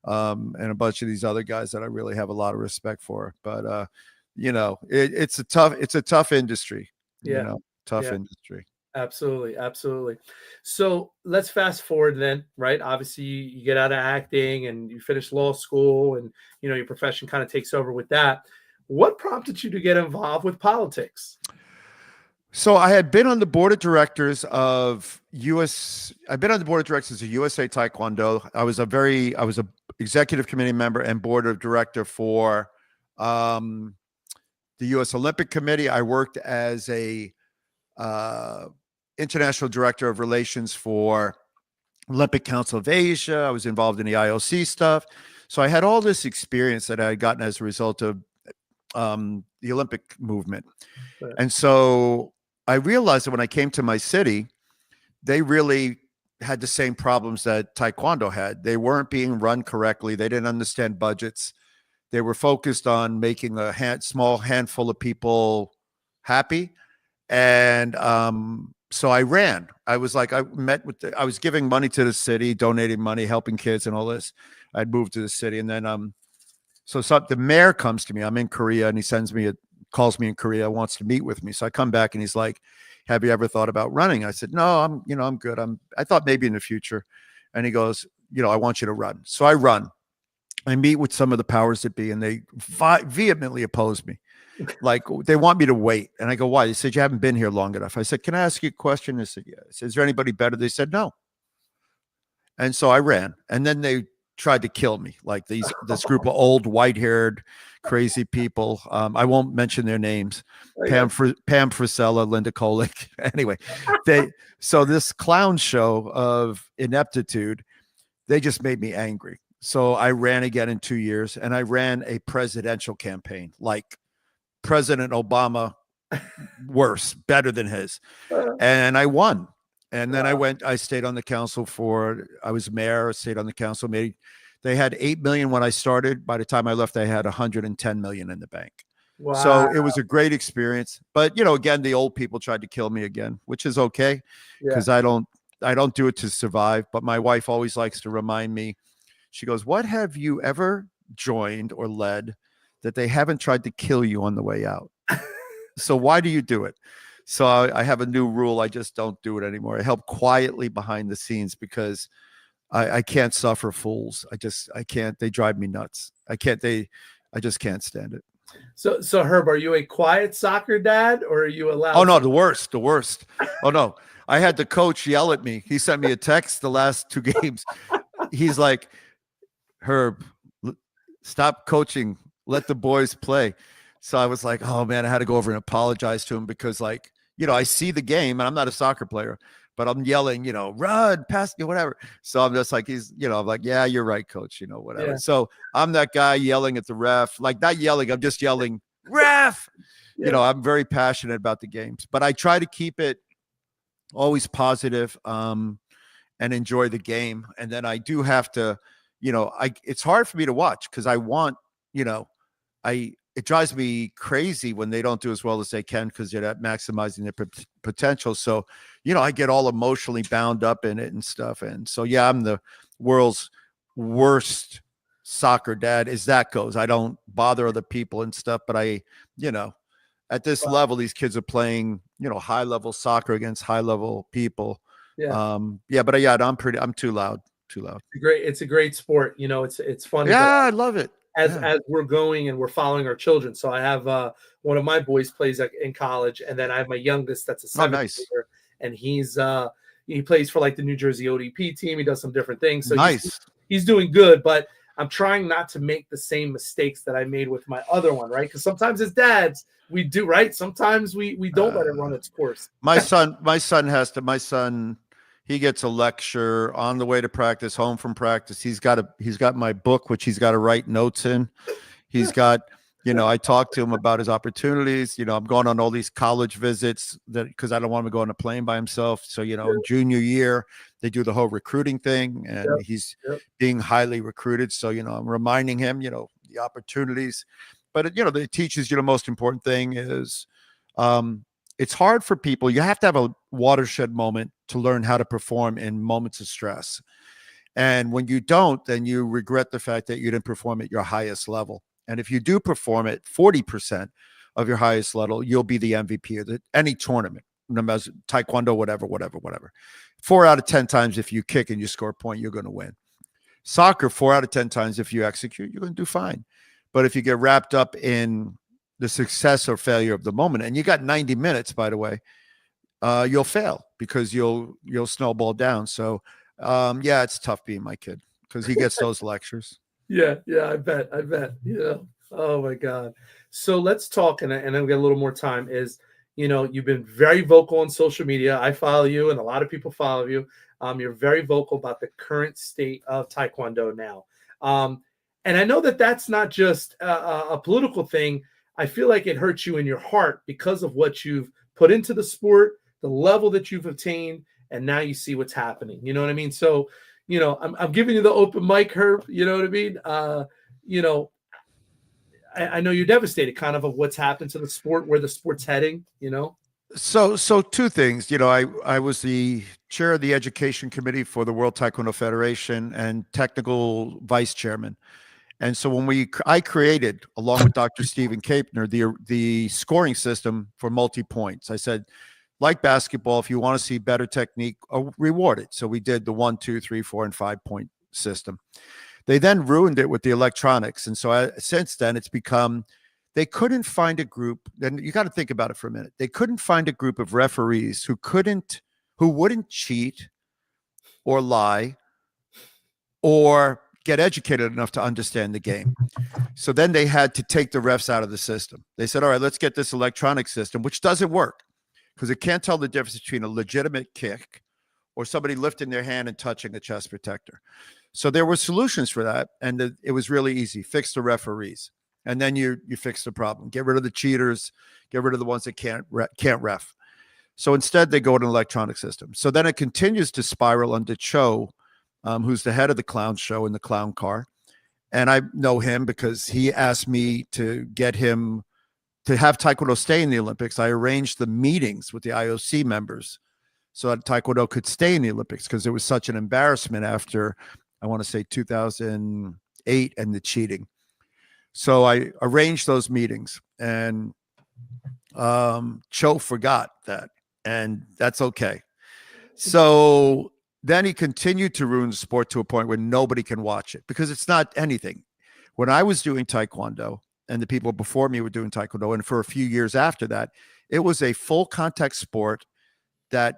And a bunch of these other guys that I really have a lot of respect for. But it's a tough industry. Yeah. Tough industry. Absolutely. So let's fast forward then, right? Obviously you get out of acting and you finish law school, and your profession kind of takes over with that. What prompted you to get involved with politics? So I had been on the board of directors of USA Taekwondo. I was a executive committee member and board of director for the U.S. Olympic Committee. I worked as a international director of relations for Olympic Council of Asia. I was involved in the IOC stuff. So I had all this experience that I had gotten as a result of the Olympic movement. Right. And so I realized that when I came to my city, they really had the same problems that Taekwondo had. They weren't being run correctly. They didn't understand budgets. They were focused on making a small handful of people happy. And so I ran. I was giving money to the city, donating money, helping kids and all this. I'd moved to the city. And then So the mayor comes to me. I'm in Korea, and he calls me in Korea, wants to meet with me. So I come back, and he's like, "Have you ever thought about running?" I said, "No, I'm good. I thought maybe in the future." And he goes, "I want you to run." So I run. I meet with some of the powers that be, and they vehemently oppose me. Like, they want me to wait. And I go, "Why?" They said, "You haven't been here long enough." I said, "Can I ask you a question?" They said, "Yeah." I said, "Is there anybody better?" They said, "No." And so I ran. And then they tried to kill me, like this group of old white-haired crazy people. I won't mention their names. Pam Frisella, Linda Kolick. Anyway, so this clown show of ineptitude, they just made me angry. So I ran again in 2 years, and I ran a presidential campaign, like President Obama, worse, better than his. And I won. And then I stayed on the council I was mayor, stayed on the council. They had 8 million when I started. By the time I left, they had 110 million in the bank. Wow. So it was a great experience. But, again, the old people tried to kill me again, which is okay, because I don't do it to survive. But my wife always likes to remind me. She goes, "What have you ever joined or led that they haven't tried to kill you on the way out? So why do you do it?" So I have a new rule. I just don't do it anymore. I help quietly behind the scenes, because I can't suffer fools. I can't. They drive me nuts. I just can't stand it. So Herb, are you a quiet soccer dad, or are you allowed? Oh no, the worst. Oh no, I had the coach yell at me. He sent me a text the last 2 games. He's like, "Herb, stop coaching. Let the boys play." So I was like, oh man, I had to go over and apologize to him, because, like, I see the game, and I'm not a soccer player, but I'm yelling, "Run, pass, whatever." So I'm just like, I'm like, "Yeah, you're right, coach," whatever. Yeah. So I'm that guy yelling at the ref, like, not yelling, I'm just yelling, "Ref." Yeah. I'm very passionate about the games, but I try to keep it always positive, and enjoy the game. And then I do have to, it's hard for me to watch, because I want, it drives me crazy when they don't do as well as they can, because they're not maximizing their potential. So, I get all emotionally bound up in it and stuff. And so, yeah, I'm the world's worst soccer dad as that goes. I don't bother other people and stuff, but at this level, these kids are playing, high level soccer against high level people. Yeah. But I'm too loud. It's a great sport. It's fun. Yeah, I love it. As we're going and we're following our children. So I have one of my boys plays in college, and then I have my youngest that's a 7th grader, and he plays for like the New Jersey ODP team. He does some different things. So he's doing good, but I'm trying not to make the same mistakes that I made with my other one, right? Because sometimes as dads, we do, right? Sometimes we don't let it run its course. My son, he gets a lecture on the way to practice, home from practice. He's got my book, which he's got to write notes in. He's got, I talk to him about his opportunities. I'm going on all these college visits because I don't want him to go on a plane by himself. So, in junior year, they do the whole recruiting thing, and he's being highly recruited. So, I'm reminding him, the opportunities. But, it teaches you the most important thing is, it's hard for people. You have to have a watershed moment to learn how to perform in moments of stress. And when you don't, then you regret the fact that you didn't perform at your highest level. And if you do perform at 40% of your highest level, you'll be the MVP of any tournament, no matter taekwondo, whatever. 4 out of 10 times, if you kick and you score a point, you're going to win. Soccer, 4 out of 10 times, if you execute, you're going to do fine. But if you get wrapped up in the success or failure of the moment, and you got 90 minutes, by the way, you'll fail, because you'll snowball down. So, it's tough being my kid, because he gets those lectures. Yeah, I bet. Oh my God. So let's talk, and I've got a little more time. You've been very vocal on social media. I follow you, and a lot of people follow you. You're very vocal about the current state of Taekwondo now. And I know that that's not just a political thing. I feel like it hurts you in your heart because of what you've put into the sport, the level that you've attained, and now you see what's happening. You know what I mean? So, I'm giving you the open mic, Herb. You know what I mean? I know you're devastated kind of what's happened to the sport, where the sport's heading, So 2 things. I was the chair of the education committee for the World Taekwondo Federation and technical vice chairman. And so when I created, along with Dr. Stephen Kapner, the scoring system for multi-points. I said, like basketball, if you want to see better technique, reward it. So we did the 1, 2, 3, 4, and 5-point system. They then ruined it with the electronics. And so since then, it's become, they couldn't find a group. And you got to think about it for a minute. They couldn't find a group of referees who wouldn't cheat or lie or get educated enough to understand the game. So then they had to take the refs out of the system. They said, all right, let's get this electronic system, which doesn't work because it can't tell the difference between a legitimate kick or somebody lifting their hand and touching a chest protector. So there were solutions for that, and it was really easy. Fix the referees, and then you fix the problem. Get rid of the cheaters, get rid of the ones that can't ref. So instead, they go to an electronic system. So then it continues to spiral under Cho, who's the head of the clown show in the clown car. And I know him because he asked me to get him to have Taekwondo stay in the Olympics. I arranged the meetings with the IOC members so that Taekwondo could stay in the Olympics because it was such an embarrassment after, I want to say 2008 and the cheating. So I arranged those meetings, and Cho forgot that, and that's okay. So then he continued to ruin the sport to a point where nobody can watch it because it's not anything. When I was doing Taekwondo and the people before me were doing Taekwondo, and for a few years after that, it was a full contact sport that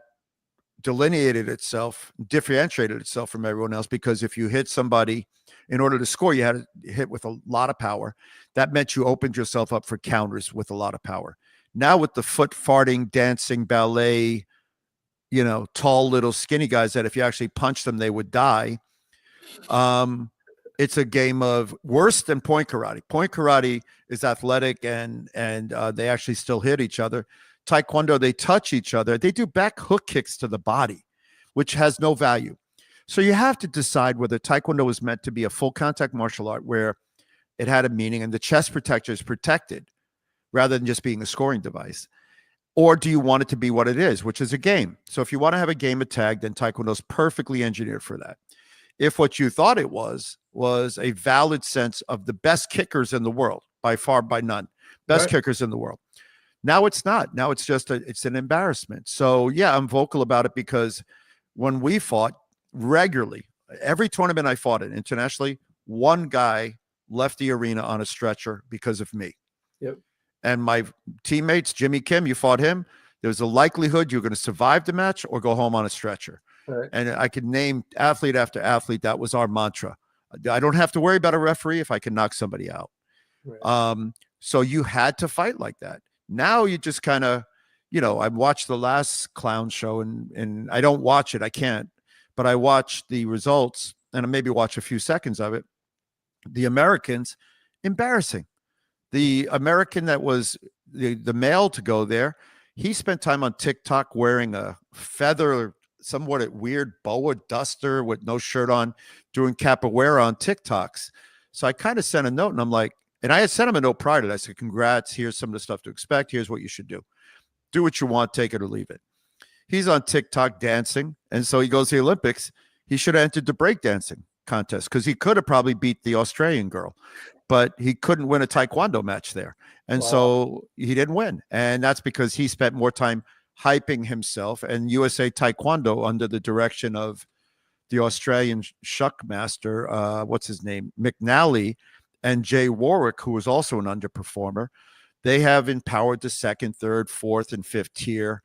delineated itself, differentiated itself from everyone else, because if you hit somebody, in order to score, you had to hit with a lot of power. That meant you opened yourself up for counters with a lot of power. Now with the foot farting, dancing, ballet, tall, little, skinny guys that if you actually punch them, they would die. It's a game of worse than point karate. Point karate is athletic and they actually still hit each other. Taekwondo, they touch each other. They do back hook kicks to the body, which has no value. So you have to decide whether Taekwondo is meant to be a full contact martial art where it had a meaning and the chest protector is protected rather than just being a scoring device. Or do you want it to be what it is, which is a game? So if you want to have a game of tag, then Taekwondo is perfectly engineered for that. If what you thought it was a valid sense of the best kickers in the world, by far, by none, best kickers in the world. Now it's not. Now it's just it's an embarrassment. So yeah, I'm vocal about it because when we fought regularly, every tournament I fought in internationally, one guy left the arena on a stretcher because of me. Yep. And my teammates, Jimmy Kim, you fought him. There's a likelihood you're going to survive the match or go home on a stretcher. Right. And I could name athlete after athlete. That was our mantra. I don't have to worry about a referee if I can knock somebody out. Right. So you had to fight like that. Now you just kind of, I watched the last clown show and I don't watch it. I can't, but I watched the results and I maybe watch a few seconds of it. The Americans, embarrassing. The American that was the male to go there, he spent time on TikTok wearing a feather, somewhat weird boa duster with no shirt on, doing capoeira on TikToks. So I kind of sent a note and I'm like, and I had sent him a note prior to that. I said, congrats, here's some of the stuff to expect. Here's what you should do. Do what you want, take it or leave it. He's on TikTok dancing. And so he goes to the Olympics. He should have entered the breakdancing contest because he could have probably beat the Australian girl, but he couldn't win a Taekwondo match there. And so he didn't win. And that's because he spent more time hyping himself and USA Taekwondo under the direction of the Australian shuck master, what's his name, McNally, and Jay Warwick, who was also an underperformer. They have empowered the second, third, fourth, and fifth tier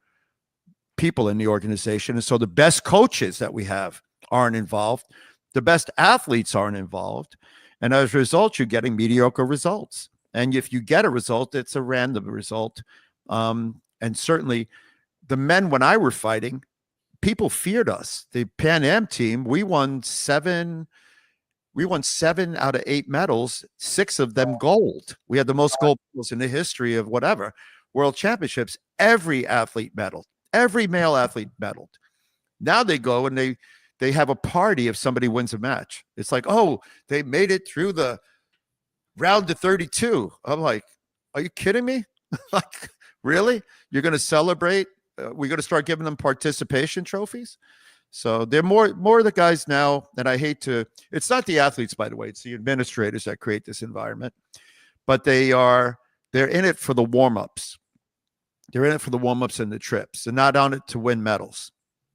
people in the organization. And so the best coaches that we have aren't involved. The best athletes aren't involved. And as a result, you're getting mediocre results. And if you get a result, it's a random result. And certainly the men, when I were fighting, people feared us. The Pan Am team, we won seven out of 8 medals, 6 of them gold. We had the most gold medals in the history of whatever world championships. Every athlete medaled, every male athlete medaled. Now they go and they have a party if somebody wins a match. It's like, oh, they made it through the round to 32. I'm like, are you kidding me? Like, really? You're going to celebrate? We're going to start giving them participation trophies? So they're more of the guys now, and I hate to, it's not the athletes, by the way, it's the administrators that create this environment, but they're in it for the warm-ups. They're in it for the warm-ups and the trips. They're not on it to win medals.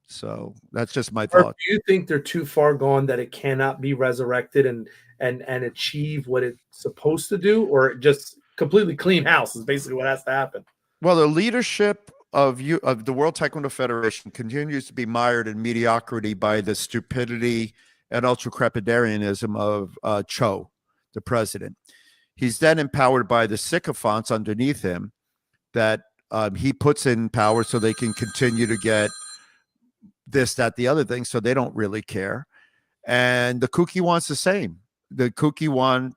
So that's just my thought. Do you think they're too far gone that it cannot be resurrected and achieve what it's supposed to do, or just completely clean house is basically what has to happen? Well, the leadership of the World Taekwondo Federation continues to be mired in mediocrity by the stupidity and ultra-crepidarianism of Cho, the president. He's then empowered by the sycophants underneath him that he puts in power so they can continue to get this, that, the other thing, so they don't really care. And the Kukiwan's the same. The Kukiwan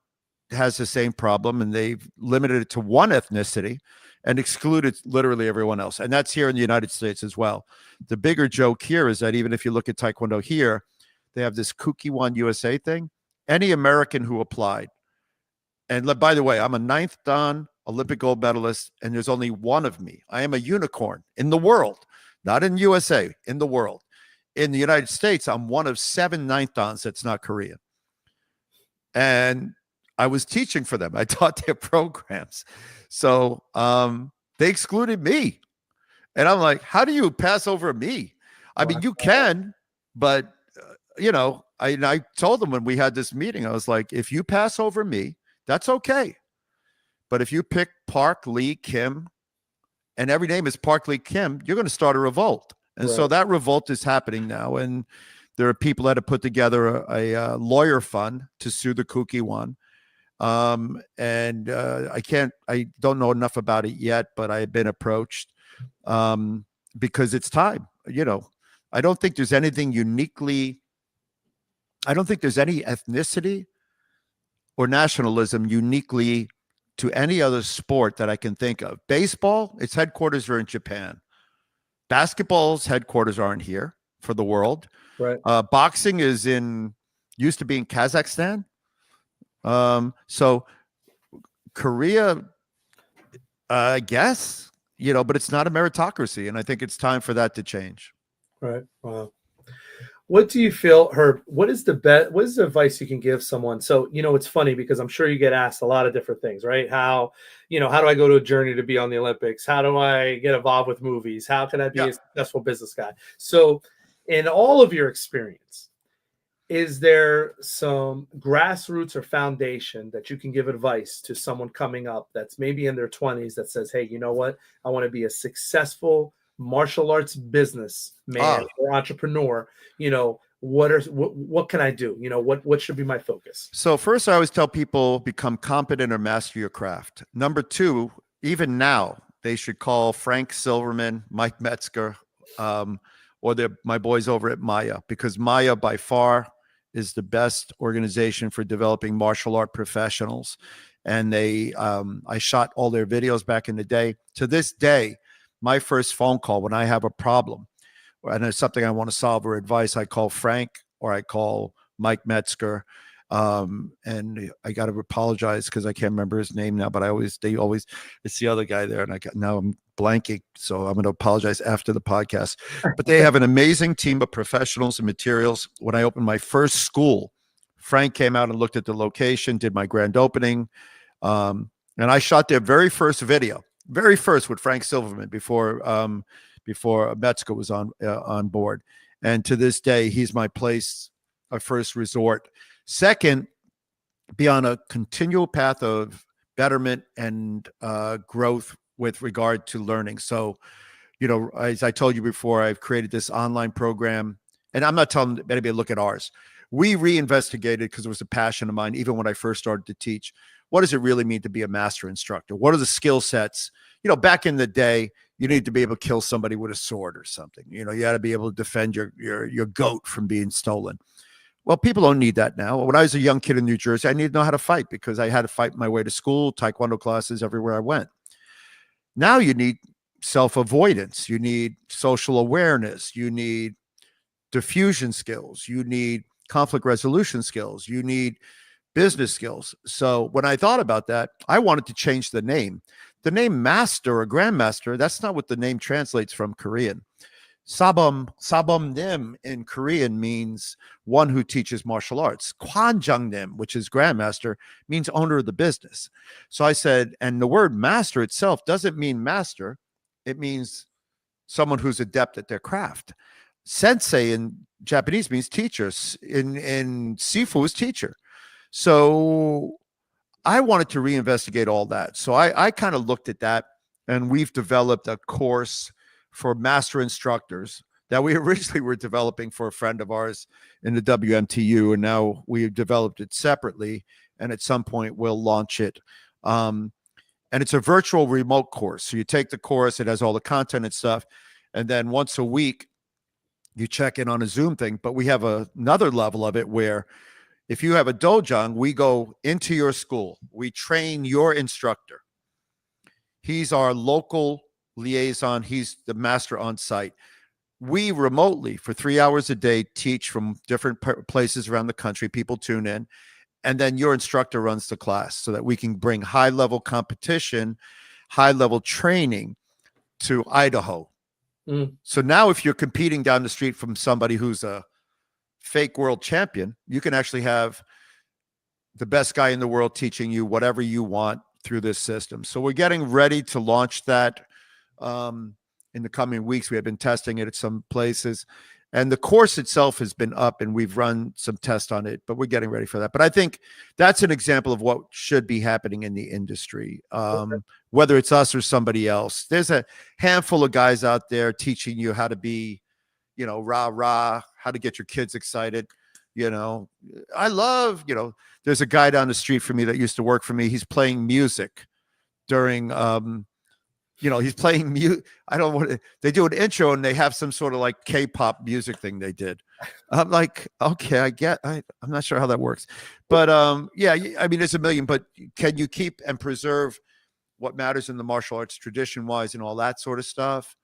has the same problem, and they've limited it to one ethnicity and excluded literally everyone else. And that's here in the United States as well. The bigger joke here is that even if you look at Taekwondo here, they have this Kukiwan USA thing. Any American who applied, and by the way, I'm a 9th Dan Olympic gold medalist, and there's only one of me. I am a unicorn in the world, not in USA, in the world. In the United States, I'm one of 7 9th Dans that's not Korean. And I was teaching for them. I taught their programs. So they excluded me. And I'm like, how do you pass over me? I mean, you can, but, I told them when we had this meeting, I was like, if you pass over me, that's okay. But if you pick Park Lee Kim, and every name is Park Lee Kim, you're going to start a revolt. And so that revolt is happening now. And there are people that have put together a lawyer fund to sue the Kukiwan. I don't know enough about it yet, but I've been approached because it's time. I don't think there's anything I don't think there's any ethnicity or nationalism uniquely to any other sport that I can think of. Baseball, its headquarters are in Japan. Basketball's headquarters aren't here for the world. Right. Boxing used to be in Kazakhstan. So Korea, I guess, but it's not a meritocracy. And I think it's time for that to change. Right. Wow. What do you feel, Herb? What is the advice you can give someone? So, it's funny because I'm sure you get asked a lot of different things, right? How do I go to a journey to be on the Olympics? How do I get involved with movies? How can I be a successful business guy? So in all of your experience, is there some grassroots or foundation that you can give advice to someone coming up that's maybe in their 20s that says, hey, you know what? I want to be a successful martial arts businessman or entrepreneur. What can I do? What should be my focus? So first, I always tell people become competent or master your craft. Number 2, even now, they should call Frank Silverman, Mike Metzger, or my boys over at Maya, because Maya by far is the best organization for developing martial art professionals. And I shot all their videos back in the day. To this day, my first phone call when I have a problem and it's something I want to solve or advice, I call Frank or I call Mike Metzger. And I got to apologize because I can't remember his name now, but it's the other guy there. And now I'm blanking. So I'm going to apologize after the podcast, but they have an amazing team of professionals and materials. When I opened my first school, Frank came out and looked at the location, did my grand opening. And I shot their very first video, with Frank Silverman before Metzger was on board. And to this day, he's my place of first resort. Second, be on a continual path of betterment and growth with regard to learning. So, as I told you before, I've created this online program, and I'm not telling anybody to look at ours. We reinvestigated because it was a passion of mine, even when I first started to teach. What does it really mean to be a master instructor? What are the skill sets? Back in the day, you need to be able to kill somebody with a sword or something. You got to be able to defend your goat from being stolen. Well, people don't need that now. When I was a young kid in New Jersey, I needed to know how to fight because I had to fight my way to school, Taekwondo classes, everywhere I went. Now you need self-avoidance. You need social awareness. You need diffusion skills. You need conflict resolution skills. You need business skills. So when I thought about that, I wanted to change the name. The name master or grandmaster, that's not what the name translates from Korean. Sabum nim in Korean means one who teaches martial arts. Kwanjang nim, which is grandmaster, means owner of the business. So I said, and the word master itself doesn't mean master. It means someone who's adept at their craft. Sensei in Japanese means teacher. In Sifu is teacher. So I wanted to reinvestigate all that. So I kind of looked at that, and we've developed a course for master instructors that we originally were developing for a friend of ours in the WMTU, and now we've developed it separately, and at some point we'll launch it. And it's a virtual remote course. So you take the course, it has all the content and stuff, and then once a week you check in on a Zoom thing. But we have another level of it where if you have a dojang, we go into your school, we train your instructor. He's our local liaison. He's the master on site. We remotely for 3 hours a day teach from different places around the country. People tune in, and then your instructor runs the class so that we can bring high-level competition, high-level training to Idaho. So now if you're competing down the street from somebody who's a fake world champion, you can actually have the best guy in the world teaching you whatever you want through this system. So we're getting ready to launch that in the coming weeks. We have been testing it at some places, and the course itself has been up, and we've run some tests on it, but we're getting ready for that. But I think that's an example of what should be happening in the industry, whether it's us or somebody else. There's a handful of guys out there teaching you how to be, rah, how to get your kids excited. I love, there's a guy down the street from me that used to work for me. He's playing music during, he's playing music. I don't want to, they do an intro and they have some sort of like K-pop music thing they did. I'm like, okay, I'm not sure how that works, but yeah, I mean, there's a million, but can you keep and preserve what matters in the martial arts tradition wise and all that sort of stuff?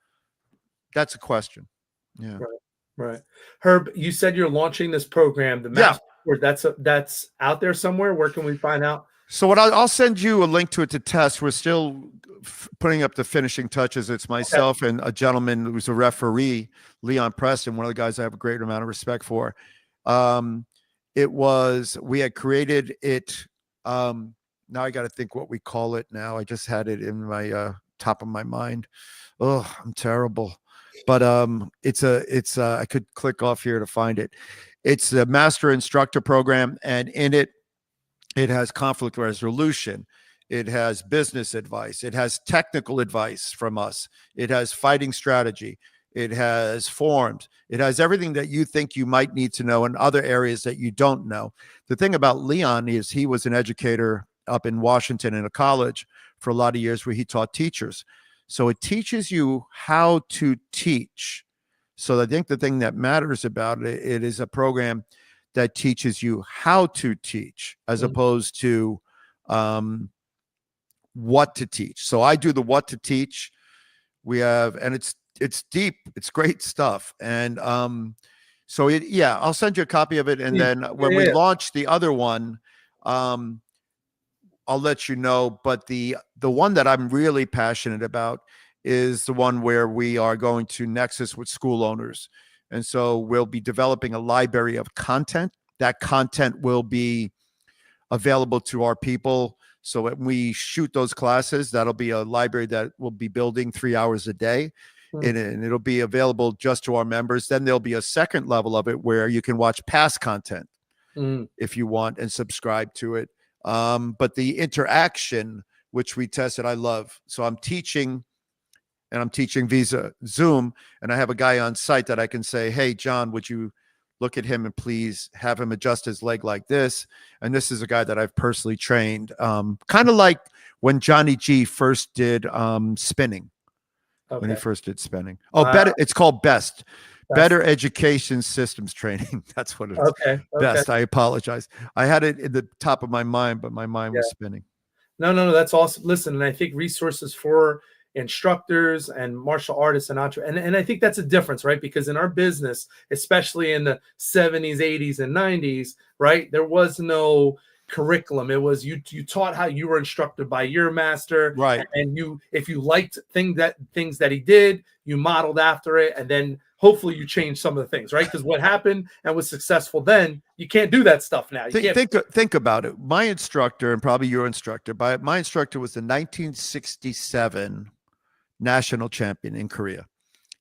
That's a question. Yeah. Right. Herb, you said you're launching this program, the Master Course. That's out there somewhere. Where can we find out? So I'll send you a link to it to test. We're still putting up the finishing touches. It's myself and a gentleman who's a referee, Leon Preston, one of the guys I have a great amount of respect for. We had created it. Now I got to think what we call it now. I just had it in my top of my mind. Oh, I'm terrible. But I could click off here to find it. It's the Master Instructor Program, and in it has conflict resolution. It has business advice. It has technical advice from us. It has fighting strategy. It has forms. It has everything that you think you might need to know in other areas that you don't know. The thing about Leon is he was an educator up in Washington in a college for a lot of years where he taught teachers. So it teaches you how to teach. So I think the thing that matters about it, it is a program that teaches you how to teach as opposed to what to teach. So I do the what to teach. We have, and it's deep. It's great stuff. And so I'll send you a copy of it. And then when we launch the other one, I'll let you know. But the one that I'm really passionate about is the one where we are going to nexus with school owners. And so we'll be developing a library of content. That content will be available to our people. So when we shoot those classes, that'll be a library that we'll be building 3 hours a day. And it'll be available just to our members. Then there'll be a second level of it where you can watch past content if you want and subscribe to it. But the interaction, which we tested, I love. So I'm teaching via Zoom, and I have a guy on site that I can say, hey, John, would you look at him and please have him adjust his leg like this? And this is a guy that I've personally trained, kind of like when Johnny G first did spinning. When he first did spinning. Better. It's called BEST. Better Education Systems Training. That's what it is. Okay. BEST. I apologize. I had it in the top of my mind, but my mind was spinning. No. That's awesome. Listen, and I think resources for instructors and martial artists and I think that's a difference, right? Because in our business, especially in the 70s, 80s, and 90s, right, there was no curriculum. It was you taught how you were instructed by your master, right? And you, if you liked things that he did, you modeled after it, and then hopefully you change some of the things, right? Because what happened and was successful then, you can't do that stuff now. You can't. Think about it. My instructor, and probably your instructor, my instructor was the 1967 national champion in Korea.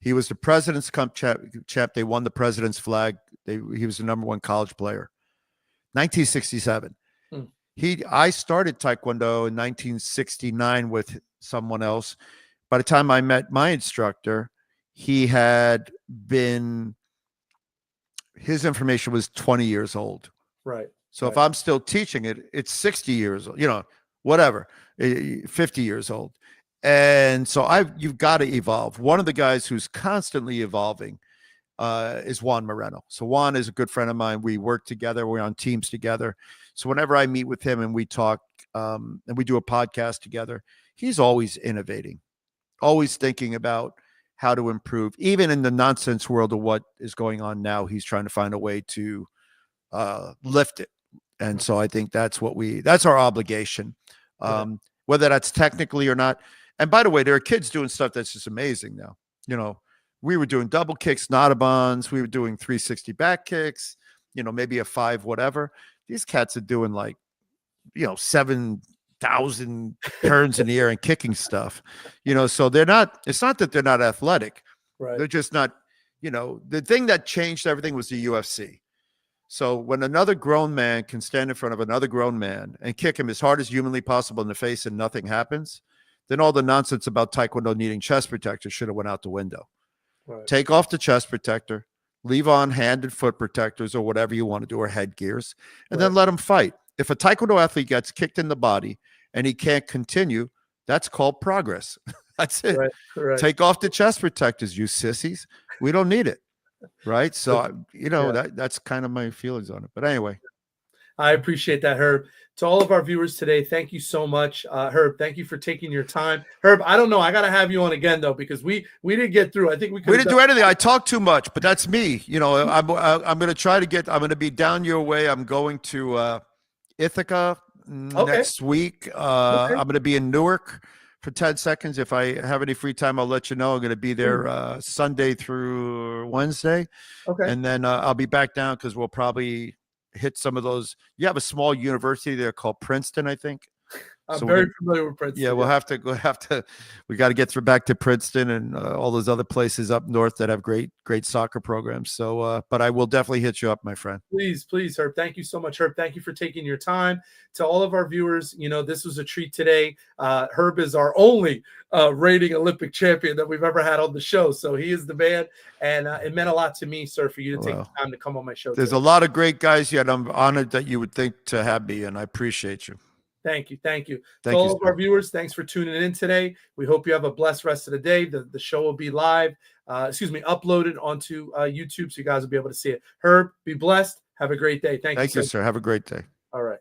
He was the President's Cup champ. They won the President's flag. He was the #1 college player. 1967. I started Taekwondo in 1969 with someone else. By the time I met my instructor, his information was 20 years old. Right. So if I'm still teaching it, it's 60 years old, whatever, 50 years old. And so you've got to evolve. One of the guys who's constantly evolving is Juan Moreno. So Juan is a good friend of mine. We work together. We're on teams together. So whenever I meet with him and we talk and we do a podcast together, he's always innovating, always thinking about how to improve. Even in the nonsense world of what is going on now, he's trying to find a way to lift it. And so I think that's our obligation, whether that's technically or not. And by the way, there are kids doing stuff that's just amazing now. We were doing double kicks, Notabons. We were doing 360 back kicks, maybe a 5, whatever. These cats are doing 7,000 turns in the air and kicking stuff, so it's not that they're not athletic. Right. They're just not, the thing that changed everything was the UFC. So when another grown man can stand in front of another grown man and kick him as hard as humanly possible in the face and nothing happens, then all the nonsense about Taekwondo needing chest protectors should have went out the window. Right. Take off the chest protector, leave on hand and foot protectors or whatever you want to do, or headgears, and then let him fight. If a Taekwondo athlete gets kicked in the body and he can't continue, that's called progress. That's it. Right. Take off the chest protectors, you sissies. We don't need it. Right. So, that's kind of my feelings on it. But anyway. I appreciate that, Herb. To all of our viewers today, thank you so much. Going to for taking your time. Herb, I don't know. I got to have you on again, though, because we didn't get through. I think we didn't do anything. I talk too much, but that's me. I'm going to try to I'm going to be down your way. I'm going to Ithaca next week. I'm going to be in Newark for 10 seconds. If I have any free time, I'll let you know. I'm going to be there Sunday through Wednesday. Okay. And then I'll be back down because we'll probably hit some of those. You have a small university there called Princeton, I think. I'm very familiar with Princeton. Yeah, we'll have to. We got to get back to Princeton and all those other places up north that have great soccer programs. So, but I will definitely hit you up, my friend. Please, Herb. Thank you so much, Herb. Thank you for taking your time. To all of our viewers, this was a treat today. Herb is our only reigning Olympic champion that we've ever had on the show. So he is the man, and it meant a lot to me, sir, for you to take the time to come on my show. There's a lot of great guys yet. I'm honored that you would think to have me, and I appreciate you. Thank you. To all of our viewers, thanks for tuning in today. We hope you have a blessed rest of the day. The show will be live, uploaded onto YouTube, so you guys will be able to see it. Herb, be blessed. Have a great day. Thank you, sir. Have a great day. All right.